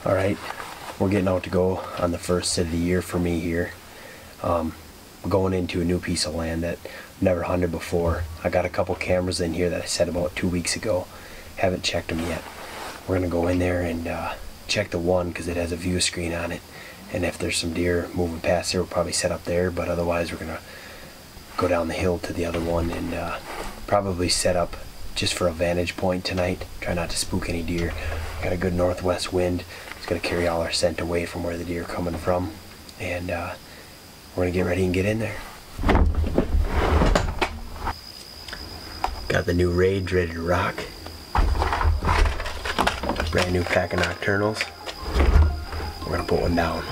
Alright, we're getting out to go on the first sit of the year for me here. We're going into a new piece of land that I've never hunted before. I got a couple cameras in here that I set about 2 weeks ago. Haven't checked them yet. We're going to go in there and check the one because it has a view screen on it. And if there's some deer moving past there, we'll probably set up there. But otherwise, we're going to go down the hill to the other one and probably set up just for a vantage point tonight. Try not to spook any deer. Got a good northwest wind. It's going to carry all our scent away from where the deer are coming from. And we're going to get ready and get in there. Got the new Rage ready to rock. Brand new pack of Nockturnals. We're going to put one down.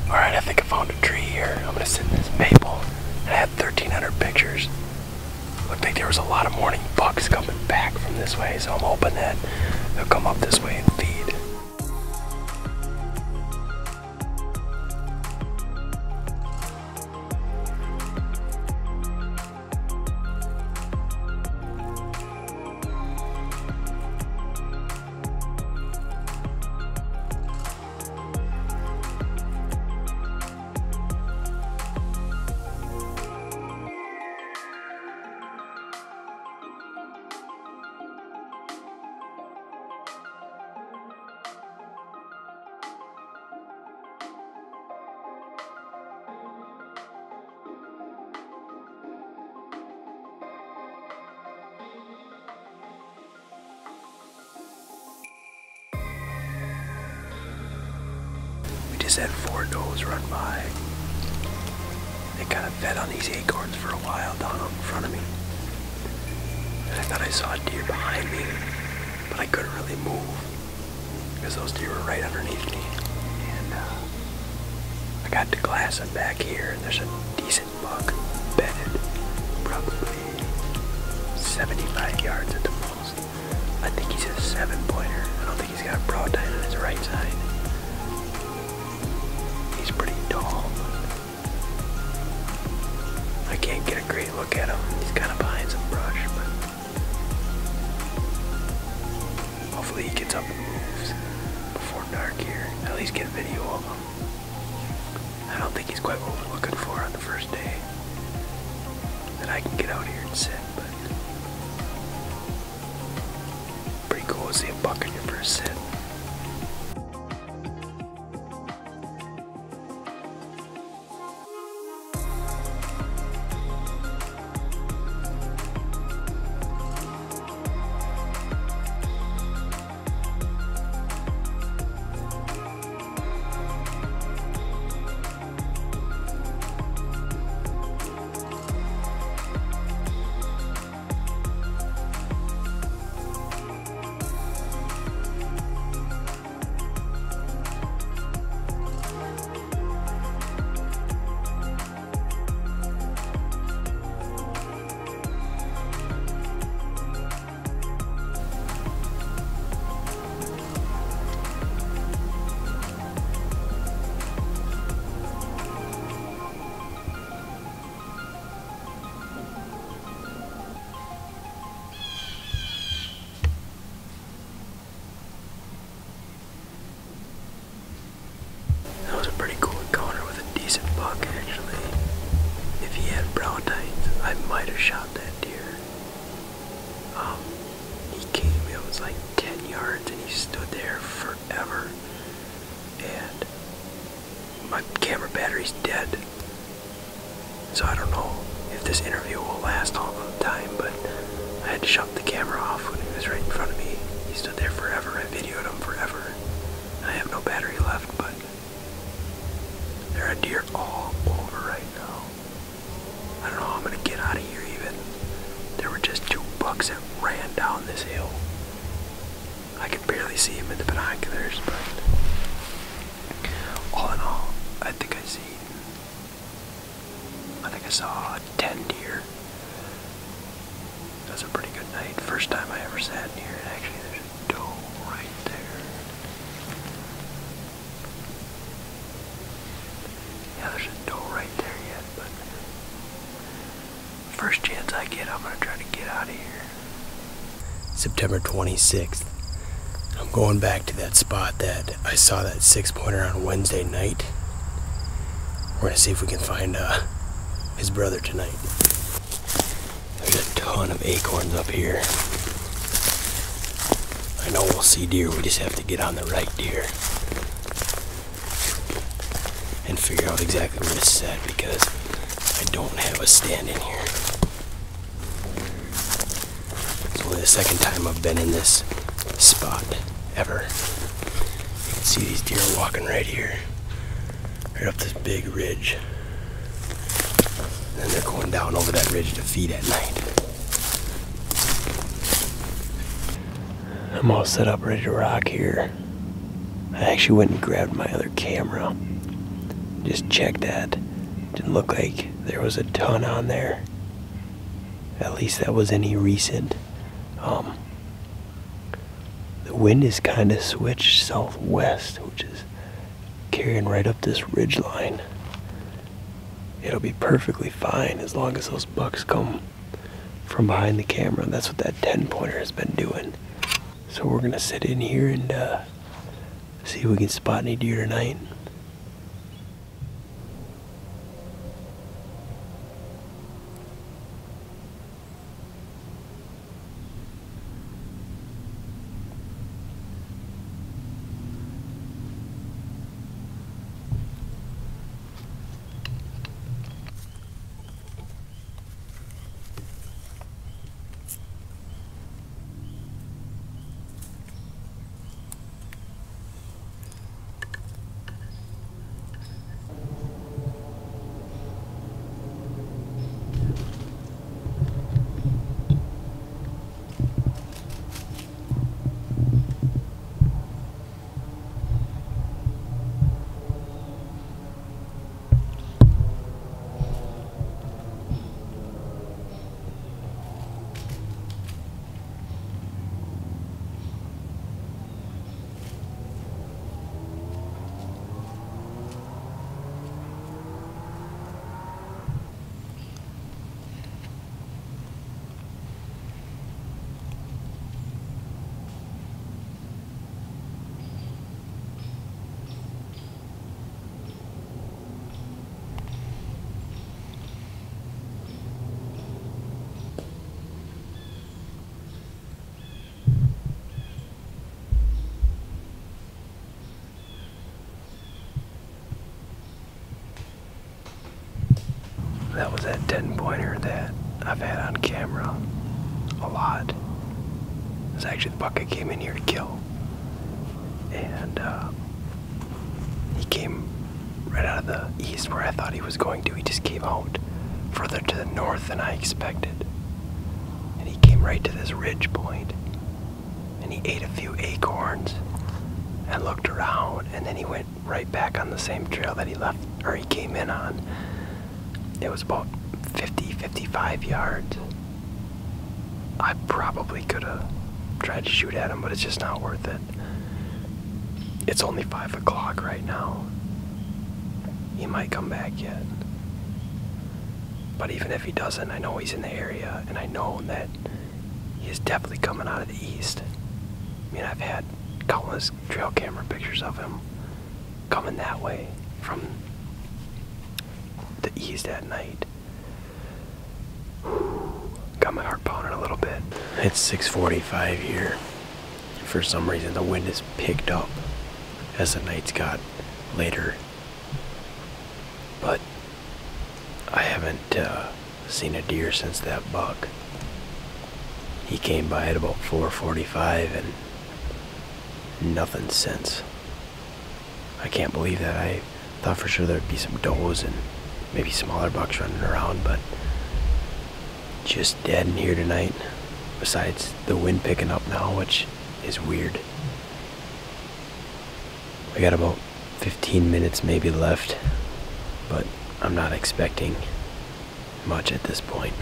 Alright, I think I found a tree here. I'm gonna sit in this maple. And I had 1,300 pictures. Looked like there was a lot of morning bucks coming back from this way, so I'm hoping that they'll come up this way and feed. Just had 4 does run by. They kind of fed on these acorns for a while down in front of me. And I thought I saw a deer behind me, but I couldn't really move because those deer were right underneath me. And I got to glass them back here, and there's a decent buck bedded, probably 75 yards at the most. I think he's a 7-pointer. I don't think he's got a broadhead on his right side. He's pretty tall. I can't get a great look at him. He's kind of behind some brush, but hopefully he gets up and moves before dark here. At least get a video of him. I don't think he's quite what we're looking for on the first day. That I can get out here and sit, but pretty cool to see a buck in your first sit. Pretty cool encounter with a decent buck, actually. If he had broadheads, I might have shot that deer. He came, it was like 10 yards, and he stood there forever. And my camera battery's dead. So I don't know if this interview will last all the time, but I had to shut the camera off when he was right in front of me. He stood there forever. I videoed him forever. I have no battery left, but there are deer all over right now. I don't know how I'm gonna get out of here even. There were just 2 bucks that ran down this hill. I could barely see him in the binoculars, but all in all, I think I saw 10 deer. That was a pretty good night. First time I ever sat in here, and actually there's a doe right there. Yeah, there's a doe right there yet, but I'm gonna try to get out of here. September 26th. I'm going back to that spot that I saw that 6-pointer on Wednesday night. We're gonna see if we can find his brother tonight. There's a ton of acorns up here. I know we'll see deer, we just have to get on the right deer and figure out exactly where to set because I don't have a stand in here. It's only the second time I've been in this spot ever. You can see these deer walking right here, right up this big ridge. And then they're going down over that ridge to feed at night. I'm all set up ready to rock here. I actually went and grabbed my other camera. Just checked that. Didn't look like there was a ton on there. At least that was any recent. The wind is kind of switched southwest, which is carrying right up this ridge line. It'll be perfectly fine as long as those bucks come from behind the camera. That's what that 10-pointer has been doing. So we're gonna sit in here and see if we can spot any deer tonight. That was that 10-pointer that I've had on camera a lot. It's actually the buck I came in here to kill. And he came right out of the east where I thought he was going to. He just came out further to the north than I expected. And he came right to this ridge point. And he ate a few acorns and looked around, and then he went right back on the same trail that he left, or he came in on. It was about 55 yards. I probably could have tried to shoot at him, but it's just not worth it. It's only 5 o'clock right now. He might come back yet. But even if he doesn't, I know he's in the area, and I know that he is definitely coming out of the east. I mean, I've had countless trail camera pictures of him coming that way from the east at night. Got my heart pounding a little bit. It's 6:45 here. For some reason the wind has picked up as the nights got later. But I haven't seen a deer since that buck. He came by at about 4:45 and nothing since. I can't believe that. I thought for sure there'd be some does and maybe smaller bucks running around, but just dead in here tonight. Besides the wind picking up now, which is weird. We got about 15 minutes maybe left, but I'm not expecting much at this point.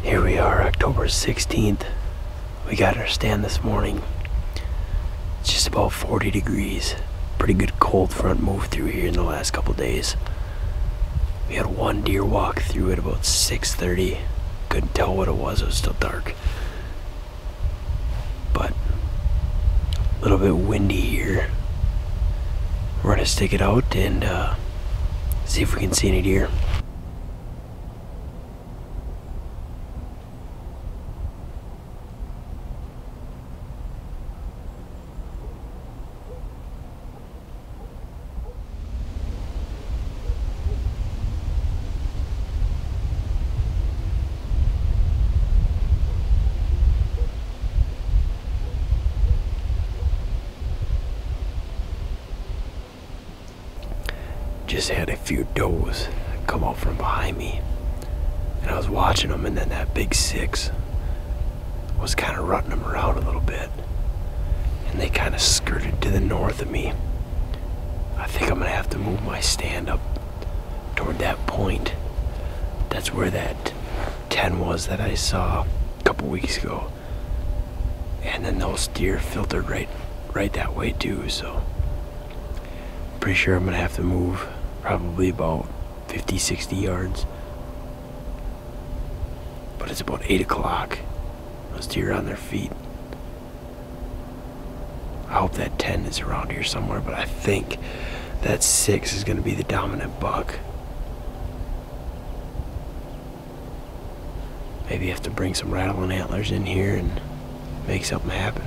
Here we are, October 16th. We got our stand this morning. It's just about 40 degrees. pretty good cold front move through here in the last couple days. We had one deer walk through at about 6:30. Couldn't tell what it was still dark. But a little bit windy here. We're gonna stick it out and see if we can see any deer. Just had a few does come out from behind me, and I was watching them, and then that big 6 was kind of rutting them around a little bit, and they kind of skirted to the north of me. I think I'm gonna have to move my stand up toward that point. That's where that 10 was that I saw a couple weeks ago, and then those deer filtered right that way too. So pretty sure I'm gonna have to move probably about 50-60 yards. But it's about 8 o'clock. Those deer are on their feet. I hope that 10 is around here somewhere, but I think that 6 is gonna be the dominant buck. Maybe have to bring some rattling antlers in here and make something happen.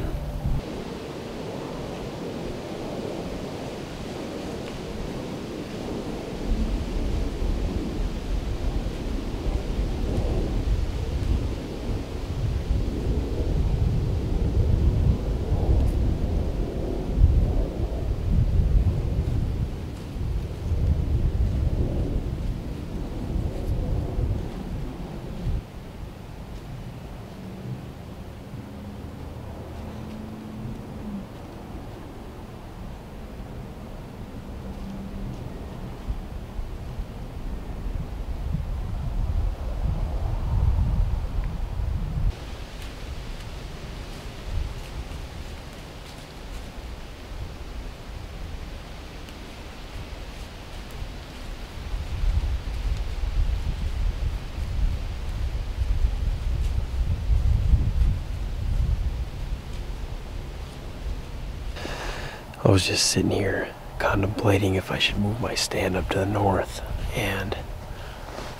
I was just sitting here contemplating if I should move my stand up to the north, and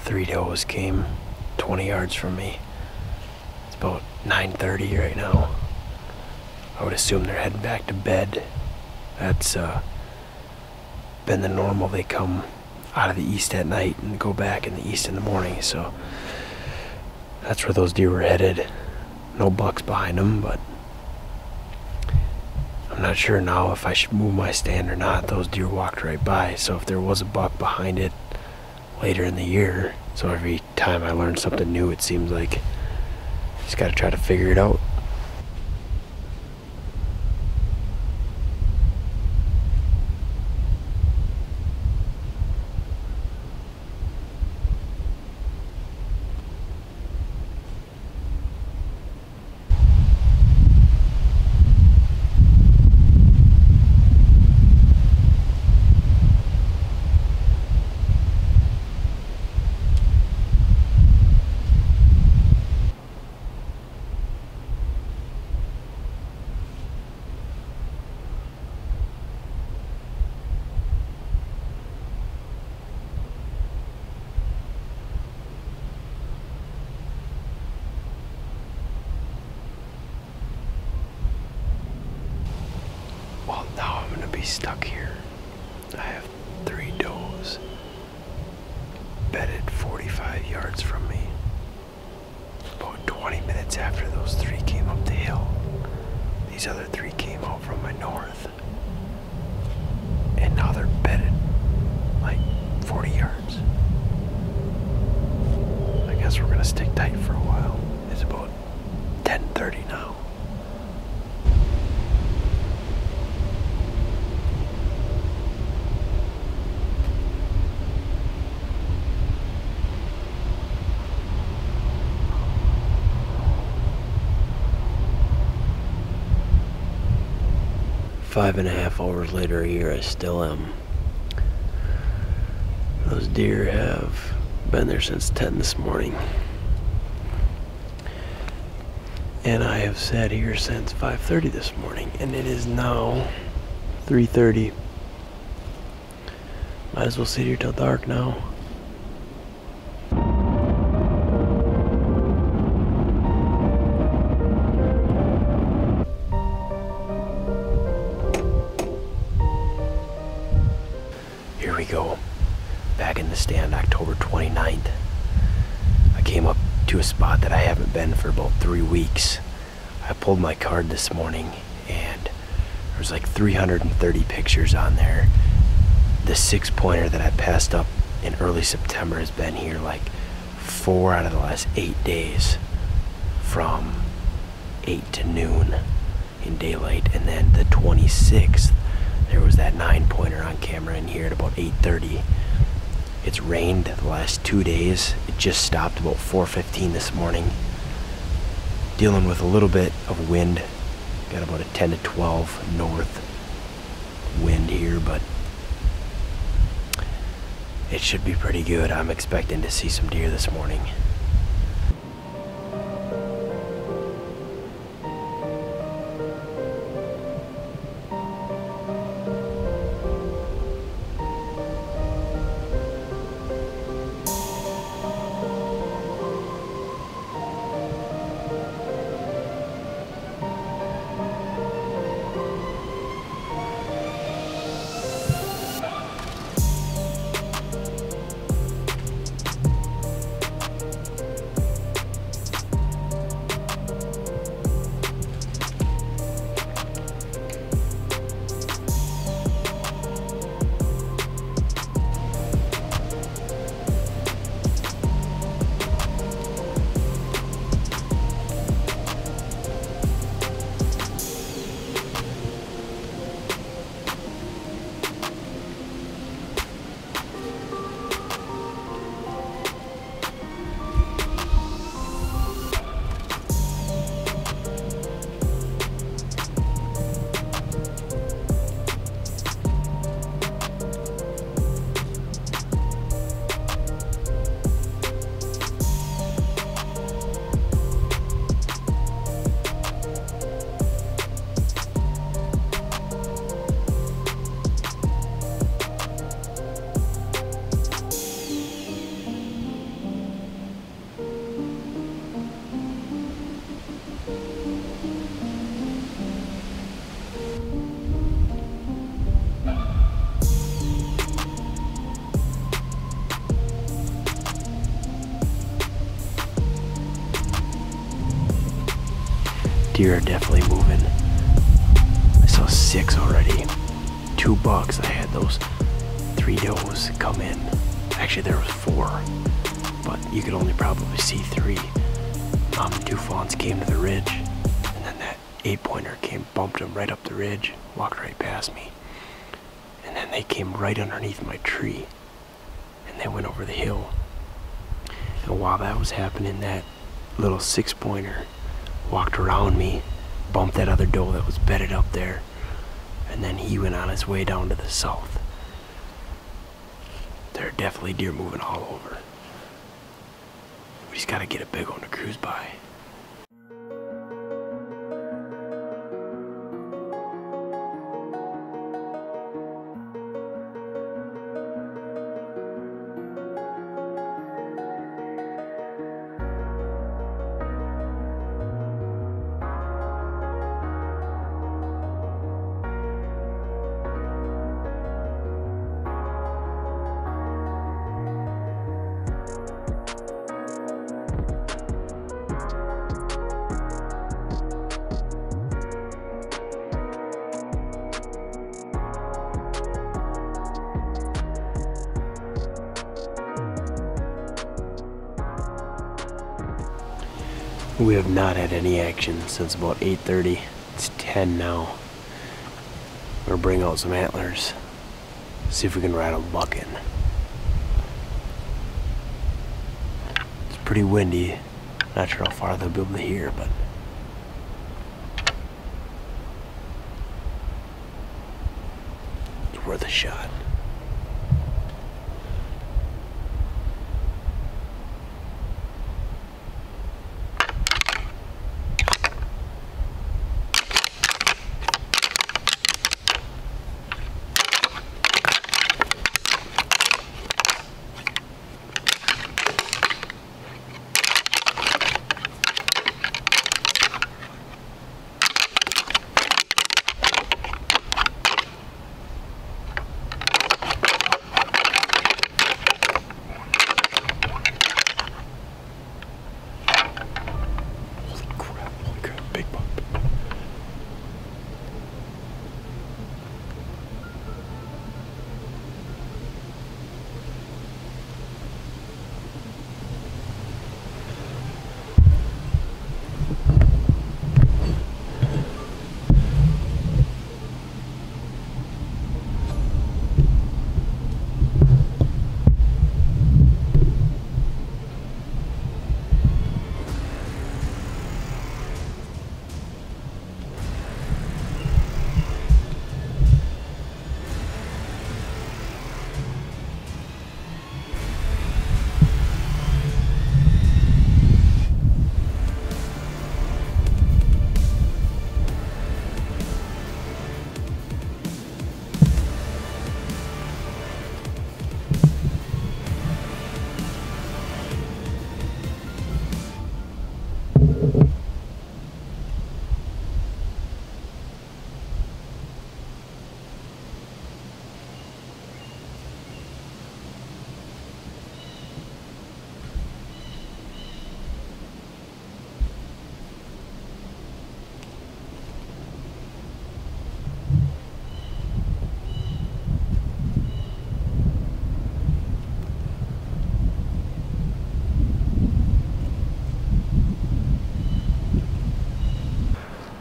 3 does came 20 yards from me. It's about 9:30 right now. I would assume they're heading back to bed. That's been the normal. They come out of the east at night and go back in the east in the morning, so that's where those deer were headed. No bucks behind them, but I'm not sure now if I should move my stand or not. Those deer walked right by, so if there was a buck behind it later in the year, so every time I learn something new, it seems like I just gotta try to figure it out. Well, now I'm gonna be stuck here. I have 3 does bedded 45 yards from me. About 20 minutes after those 3 came up the hill, these other 3 came out from my north. And now they're bedded like 40 yards. I guess we're gonna stick tight for a while. It's about 10:30 now. 5.5 hours later here, I still am. Those deer have been there since 10 this morning. And I have sat here since 5:30 this morning, and it is now 3:30. Might as well sit here till dark now. Here we go. Back in the stand, October 29th. I came up to a spot that I haven't been for about 3 weeks. I pulled my card this morning and there was like 330 pictures on there. The 6-pointer that I passed up in early September has been here like 4 out of the last 8 days, from 8 to noon in daylight. And then the 26th, there was that 9-pointer on camera in here at about 8:30. It's rained the last 2 days. It just stopped about 4:15 this morning. Dealing with a little bit of wind. Got about a 10 to 12 north wind here, but it should be pretty good. I'm expecting to see some deer this morning. Deer are definitely moving. I saw 6 already. 2 bucks. I had those 3 does come in. Actually, there was 4, but you could only probably see 3. Mom and 2 fawns came to the ridge, and then that 8-pointer came, bumped them right up the ridge, walked right past me, and then they came right underneath my tree, and they went over the hill. And while that was happening, that little 6-pointer walked around me, bumped that other doe that was bedded up there, and then he went on his way down to the south. There are definitely deer moving all over. We just gotta get a big one to cruise by. We have not had any action since about 8:30. It's 10 now. We're gonna bring out some antlers, see if we can rattle a buck in. It's pretty windy. Not sure how far they'll be able to hear, but worth a shot.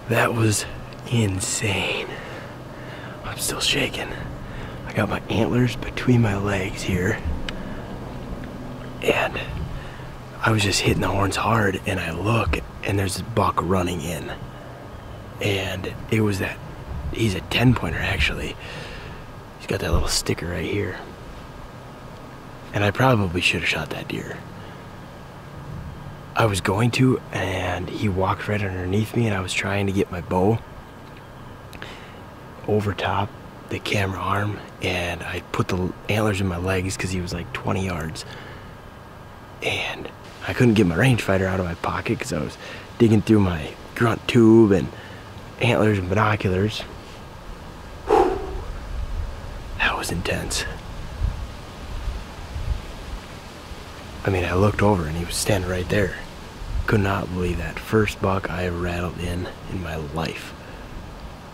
That was insane. I'm still shaking. I got my antlers between my legs here, and I was just hitting the horns hard, and I look and there's this buck running in, and it was that, he's a 10-pointer actually. He's got that little sticker right here, and I probably should have shot that deer. I was going to, and he walked right underneath me, and I was trying to get my bow over top the camera arm, and I put the antlers in my legs because he was like 20 yards, and I couldn't get my rangefinder out of my pocket because I was digging through my grunt tube and antlers and binoculars. Whew. That was intense. I mean, I looked over and he was standing right there. Could not believe that. First buck I ever rattled in my life.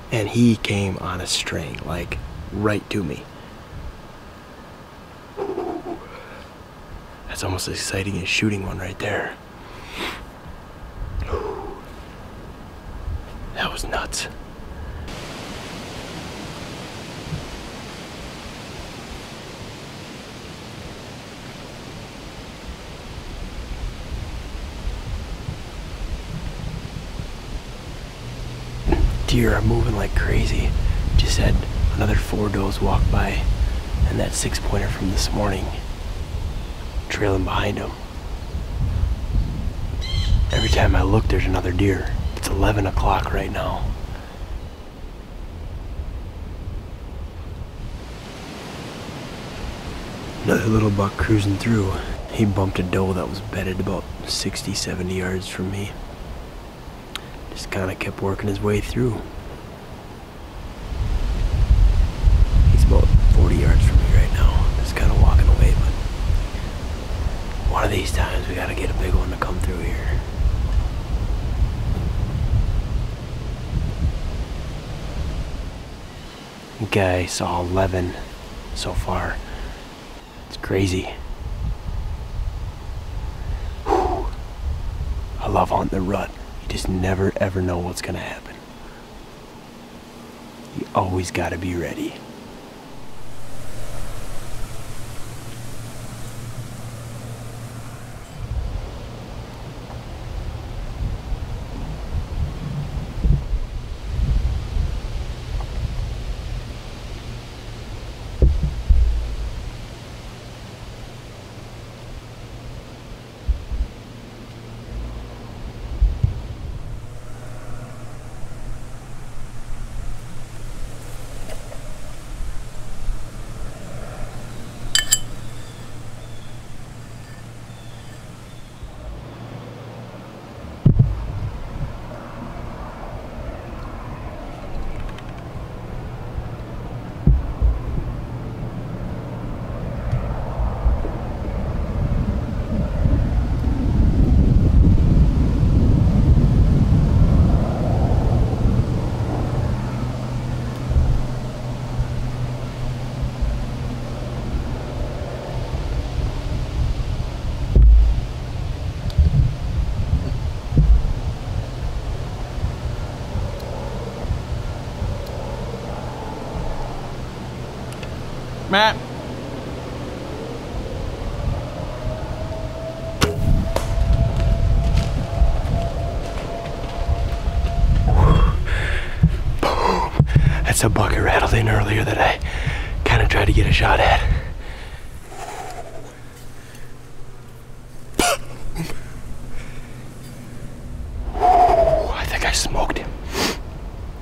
And he came on a string, like right to me. That's almost as exciting as shooting one right there. That was nuts. Deer are moving like crazy. Just had another 4 does walk by, and that 6-pointer from this morning trailing behind him. Every time I look, there's another deer. It's 11 o'clock right now. Another little buck cruising through. He bumped a doe that was bedded about 60, 70 yards from me. Just kind of kept working his way through. He's about 40 yards from me right now. Just kind of walking away, but one of these times we gotta get a big one to come through here. Okay, I saw 11 so far. It's crazy. Whew. I love hunting the rut. You just never ever know what's gonna happen. You always gotta be ready. Matt. Boom. That's a buck I rattled in earlier that I kind of tried to get a shot at. I think I smoked him.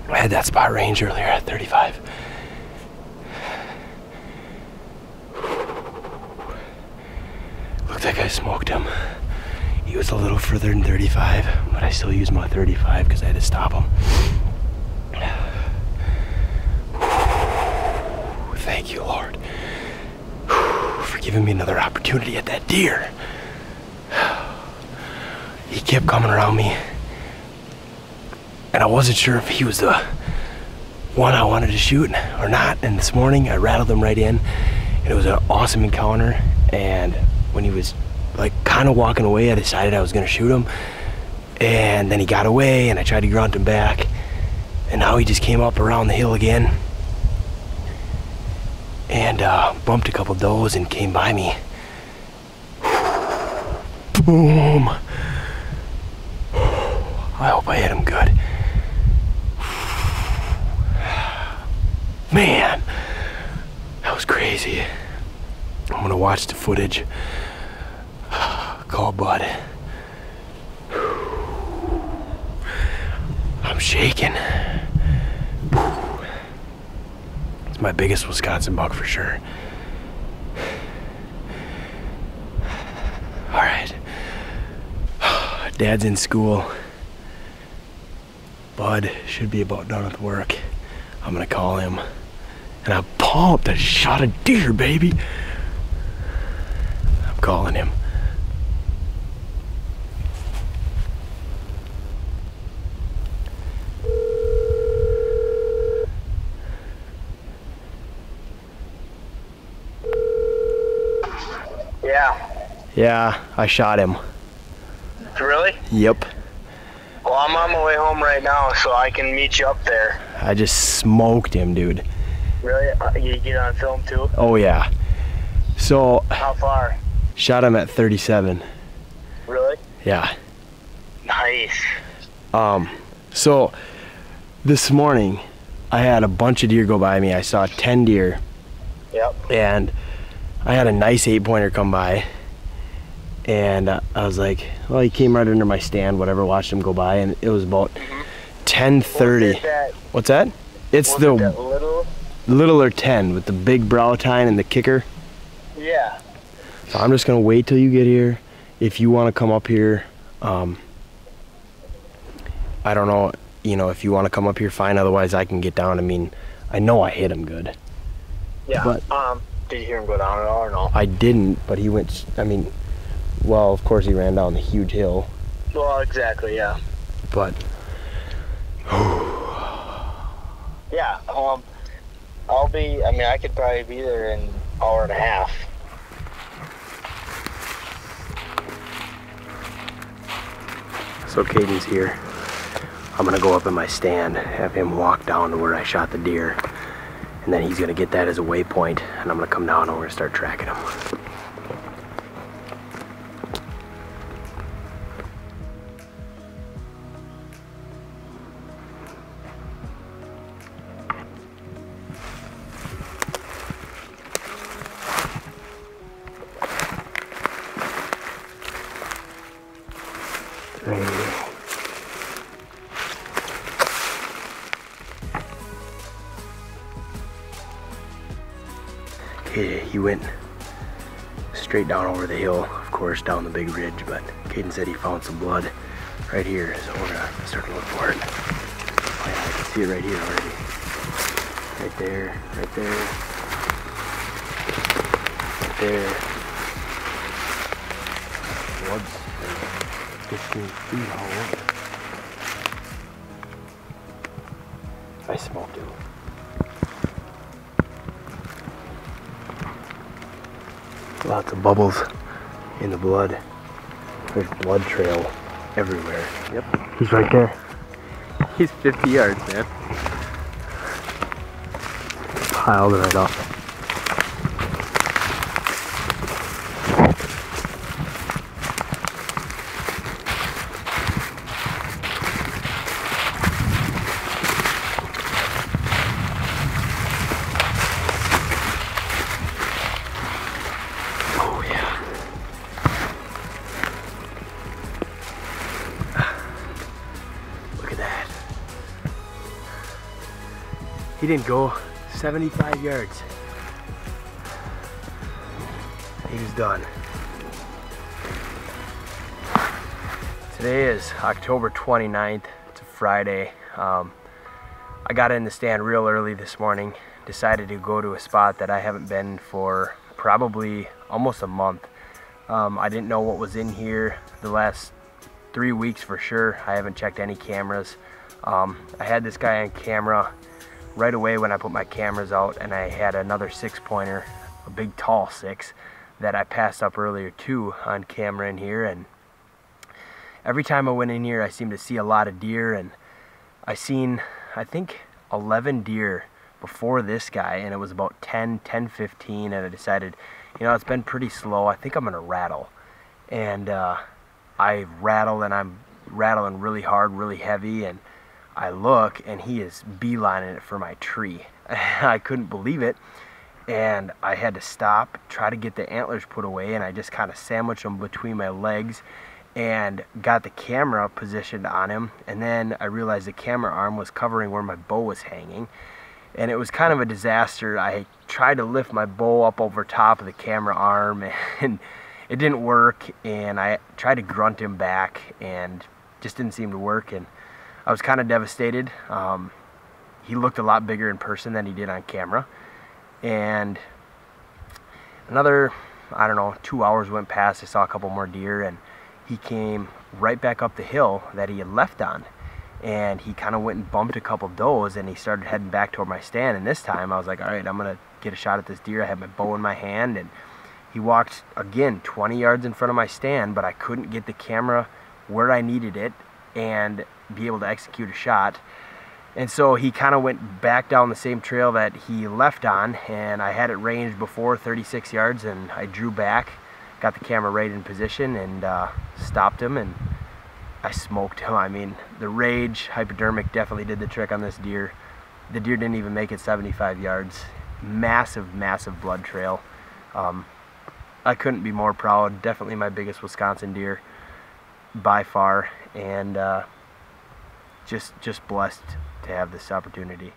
I had that spot range earlier at 35. Looked like I smoked him. He was a little further than 35, but I still used my 35 because I had to stop him. Thank you, Lord, for giving me another opportunity at that deer. He kept coming around me, and I wasn't sure if he was the one I wanted to shoot or not. And this morning I rattled him right in, and it was an awesome encounter. And when he was like kind of walking away, I decided I was gonna shoot him, and then he got away and I tried to grunt him back, and now he just came up around the hill again and bumped a couple does and came by me. Boom. I hope I hit him good. Man, that was crazy. I'm gonna watch the footage. Call Bud. I'm shaking. It's my biggest Wisconsin buck for sure. All right. Dad's in school. Bud should be about done with work. I'm gonna call him. And I'm pumped. I shot a deer, baby. I'm calling him. Yeah, I shot him. Really? Yep. Well, I'm on my way home right now, so I can meet you up there. I just smoked him, dude. Really? You get on film too? Oh yeah. So. How far? Shot him at 37. Really? Yeah. Nice. So this morning I had a bunch of deer go by me. I saw 10 deer. Yep. And I had a nice 8-pointer come by. And I was like, well, he came right under my stand, whatever, watched him go by, and it was about 10:30. What's that? It's the littler 10 with the big brow tine and the kicker. Yeah. So I'm just gonna wait till you get here. If you want to come up here, I don't know, you know, if you want to come up here, fine. Otherwise, I can get down. I mean, I know I hit him good. Yeah. But did you hear him go down at all or no? I didn't, but he went. I mean. Well, of course he ran down the huge hill. Well, exactly, yeah. But yeah, I'll be, I mean, I could probably be there in an hour and a half. So Caden's here. I'm gonna go up in my stand, have him walk down to where I shot the deer, and then he's gonna get that as a waypoint, and I'm gonna come down and we're gonna start tracking him. He went straight down over the hill, of course, down the big ridge, but Caden said he found some blood right here, so we're gonna start to look for it. Oh yeah, I can see it right here already. Right there, right there, right there. Blood's like 15 feet all over. I smoked him. Lots of bubbles in the blood. There's blood trail everywhere. Yep. He's right there. He's 50 yards, man. Piled right up. He didn't go 75 yards. He was done. Today is October 29th. It's a Friday. I got in the stand real early this morning. Decided to go to a spot that I haven't been for probably almost a month. I didn't know what was in here the last 3 weeks for sure. I haven't checked any cameras. I had this guy on camera right away when I put my cameras out, and I had another 6-pointer, a big tall 6, that I passed up earlier too on camera in here. And every time I went in here, I seemed to see a lot of deer, and I seen, I think, 11 deer before this guy, and it was about 10:15, and I decided, you know, it's been pretty slow. I think I'm gonna rattle. And I rattle, and I'm rattling really hard, really heavy, and I look, and he is beelining it for my tree. I couldn't believe it, and I had to stop, try to get the antlers put away, and I just kind of sandwiched them between my legs and got the camera positioned on him. And then I realized the camera arm was covering where my bow was hanging, and it was kind of a disaster. I tried to lift my bow up over top of the camera arm, and it didn't work, and I tried to grunt him back, and just didn't seem to work, and I was kind of devastated. He looked a lot bigger in person than he did on camera. And another, I don't know, 2 hours went past. I saw a couple more deer, and he came right back up the hill that he had left on, and he kind of went and bumped a couple does, and he started heading back toward my stand. And this time I was like, all right, I'm gonna get a shot at this deer. I had my bow in my hand, and he walked again 20 yards in front of my stand, but I couldn't get the camera where I needed it and be able to execute a shot. And so he kind of went back down the same trail that he left on, and I had it ranged before 36 yards, and I drew back, got the camera right in position, and stopped him, and I smoked him. I mean, the rage, Hypodermic, definitely did the trick on this deer. The deer didn't even make it 75 yards. Massive, massive blood trail. I couldn't be more proud. Definitely my biggest Wisconsin deer by far, and just blessed to have this opportunity.